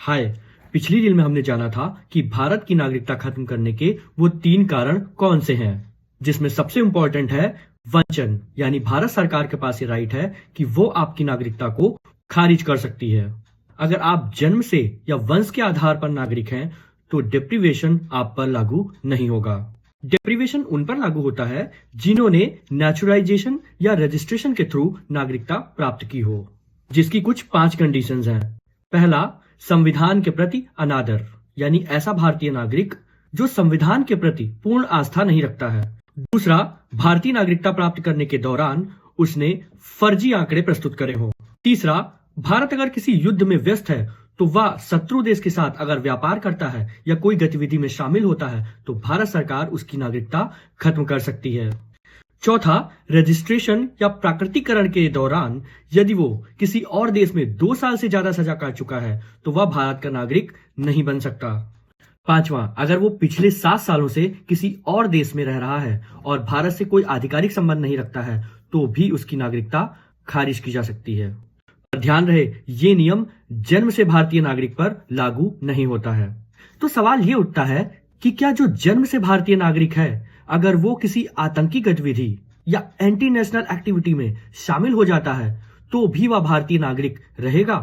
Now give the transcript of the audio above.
हाय। पिछली रील में हमने जाना था कि भारत की नागरिकता खत्म करने के वो 3 कारण कौन से हैं, जिसमें सबसे इंपॉर्टेंट है वंचन, यानी भारत सरकार के पास ये राइट है कि वो आपकी नागरिकता को खारिज कर सकती है। अगर आप जन्म से या वंश के आधार पर नागरिक हैं तो डिप्रीवेशन आप पर लागू नहीं होगा। डिप्रीवेशन उन पर लागू होता है जिन्होंने नेचुरलाइजेशन या रजिस्ट्रेशन के थ्रू नागरिकता प्राप्त की हो, जिसकी कुछ 5 कंडीशंस हैं। पहला, संविधान के प्रति अनादर, यानी ऐसा भारतीय नागरिक जो संविधान के प्रति पूर्ण आस्था नहीं रखता है। दूसरा, भारतीय नागरिकता प्राप्त करने के दौरान उसने फर्जी आंकड़े प्रस्तुत करे हों। तीसरा, भारत अगर किसी युद्ध में व्यस्त है तो वह शत्रु देश के साथ अगर व्यापार करता है या कोई गतिविधि में शामिल होता है तो भारत सरकार उसकी नागरिकता खत्म कर सकती है। चौथा, रजिस्ट्रेशन या प्राकृतिकरण के दौरान यदि वो किसी और देश में 2 साल से ज्यादा सजा काट चुका है तो वह भारत का नागरिक नहीं बन सकता। पांचवा, अगर वो पिछले 7 सालों से किसी और देश में रह रहा है और भारत से कोई आधिकारिक संबंध नहीं रखता है तो भी उसकी नागरिकता खारिज की जा सकती है। पर ध्यान रहे, ये नियम जन्म से भारतीय नागरिक पर लागू नहीं होता है। तो सवाल ये उठता है कि क्या जो जन्म से भारतीय नागरिक है, अगर वो किसी आतंकी गतिविधि या एंटी नेशनल एक्टिविटी में शामिल हो जाता है तो भी वह भारतीय नागरिक रहेगा?